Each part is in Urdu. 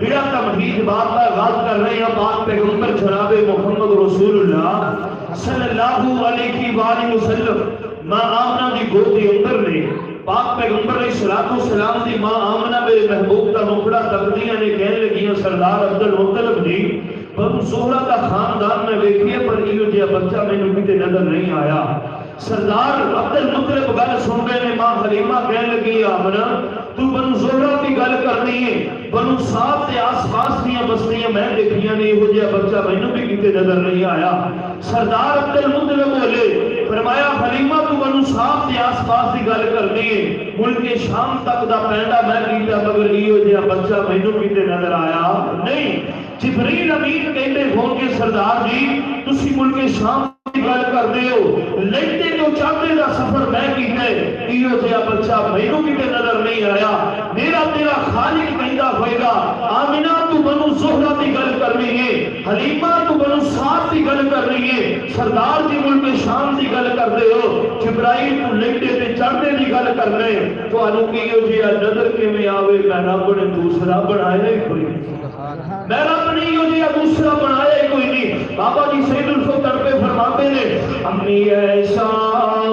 بڑا تمہید بات کا آغاز کر رہے ہیں پاک پیغمبر جناب محمد رسول اللہ صلی اللہ علیہ وآلہ وسلم ماں آمنہ دی گود دی اندر نے پاک پیغمبر علیہ السلام دی ماں آمنہ میرے محبوب کا مکڑا تقدیاں نے کہنے لگیاں سردار عبدالمطلب جی بنو زہرہ کا خاندان میں دیکھئے پر ایو جیا بچہ میں نے کتے نظر نہیں آیا سردار عبدالمطلب گل سن رہے نے ماں حلیمہ کہنے لگی آمنہ تو بنو زہرہ کی گل کرنی ہے بنو صاحب کے آس پاس دیا بستیاں میں دیکھیاں نہیں ہو جیا بچہ میں نے بھی کتے نظر نہیں آیا سردار عبدالمطلب بولے فرمایا حلیمہ تو بنو صاحب کے آس پاس کی گل کرنی ہے ملک شام تک دا پینڈا میں کیتا مگر ایو جیا بچہ میں نے کتے نظر آیا نہیں جبریل امین کہتے ہوں کہ سردار جی تسی ملک شام کی گل کر دے ہو لیتے تو چاہتے دا سفر میں کی ہے ایو جیا بچہ مینوں کتے نظر نہیں آیا میرا تیرا خالق کہندا ہوئے گا آمنہ تو بنو زہرہ کی گل کر رہی ہے حلیمہ تو بنو صاحب کی گل کر رہی ہے سردار جی ملک شام کی گل کر دے ہو جبرائیل تو لیتے تے چڑھتے کی گل کر رہے تو انو کیو جیا نظر کے میں آوے میں رب نے دوسرا بنایا ہی کوئی میں رب نہیں ہو جیا دوسرا بنایا کوئی نہیں بابا جی سید الفطر پہ فرماتے نے امی ایسا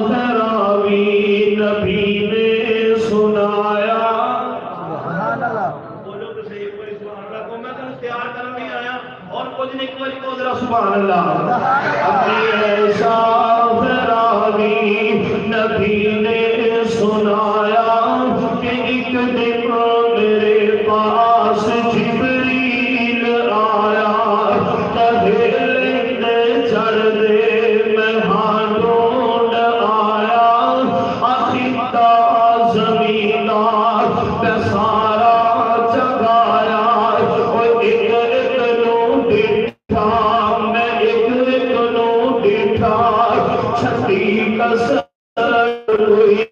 غراوی نبی نے سنایا بولو تو صحیح کوئی سبحان اللہ کو میں تو تیار کر نہیں آیا اور کچھ نہیں کوئی کو ذرا سبحان اللہ امی ایسا غراوی نبی نے سنایا کہ ایک دن میرے پاس جبریل آیا تہلے چڑھ دے میں ہاتھوں آیا آخیتا زمینار پہ سارا جگایا اور ایک نو دیٹھا میں ایک نو دیٹھا چھتی کسر کوئی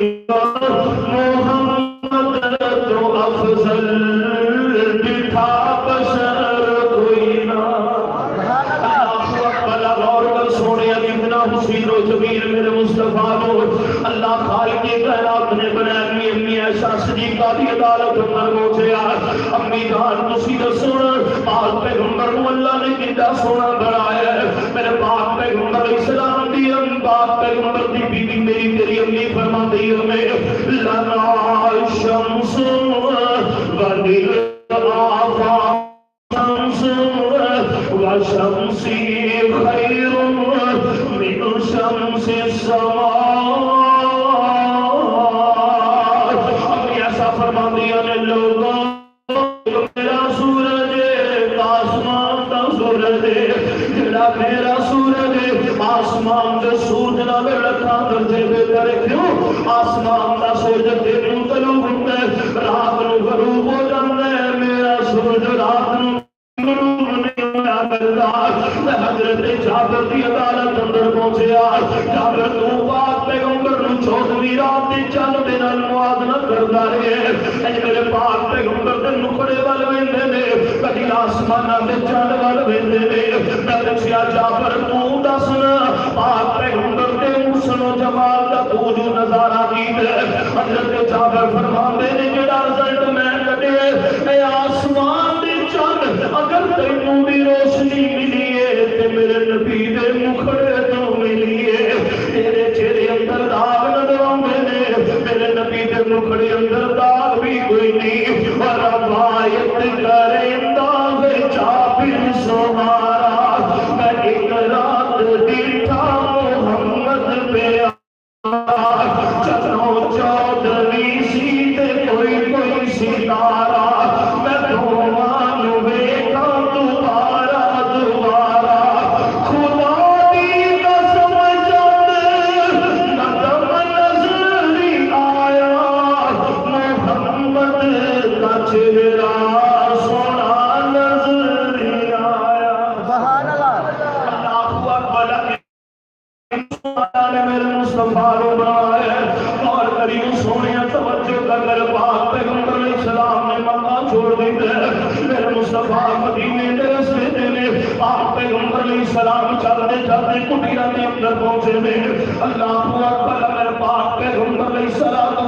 محمد تو افضل دکھا بشر کوئی نہ اللہ غور کر سونے اتنا حسین و جمیل میرے مصطفیٰ نور اللہ خالق کائنات نے بنایا امی عائشہ صدیقہ دی عدالت پر پہنچے امی جان تسی دسونا پاک پیغمبر کو اللہ نے کتنا سونا بنایا ہے میرے پاک پیغمبر علیہ السلام دی پاک پیغمبر دی بی بی میری تیری امی فرما دی ہمیں لنا شمس ونی آفا شمس وشمسی خیر من شمس السماء امی ایسا فرما دیا نے لوگوں میرا سورج آسمان دا سورج جڑا میرا سورج آسمان دے سورج نہ لکھاں درجے بہتر کیوں آسمان دا سورج دن طلوع ہوتا ہے رات نو غروب ہو جاتا ہے میرا سورج رات نو غروب نہیں ہویا کرتا حضرت جابر دی عدالت اندر پہنچیا جابر تو پاک پیغمبر نو چودھویں رات دی چل دے نال موازنہ کردا رہے اج میرے پاک پیغمبر دے نکڑے ول ویندے نے کدی آسماناں تے چل ول ویندے نے میں دسیا جابر تو دسنا پاک پیغمبر دے حسن و جمال دا تو جو نظارہ کیتا حضرت جابر فرماندے نے جڑا رزلٹ میں کڈے اے آسمان دے چند اگر تینوں بھی روشنی ملی ہے تے میرے نبی دے مکھڑے تو ملی ہے تیرے چہرے اندر داغ نظر آندے نے میرے نبی دے مکھڑے اندر داغ بھی کوئی نہیں اور روایت کریندا وے جابر سہارا میں ایک رات دیٹھا محمد پہ چلو چودھویں سی تے کوئی ستارہ میں دھوان ویکھا دوبارہ دوبارہ خدا دی قسم جد ندم نظر آیا محمد کا چہرہ سونا نظر آیا سبحان اللہ اللہ اکبر میرے مصطفیٰ رو بنایا اور کریم سونے توجہ کر پاک پیغمبر علیہ السلام نے مکہ چھوڑ دی میرے مصطفیٰ مدینے دے راستے تے نے پاک پیغمبر علیہ السلام چلتے چلتے کٹیاں دے اندر پہنچے نے اللہ اکبر میرے پاک پیغمبر علیہ السلام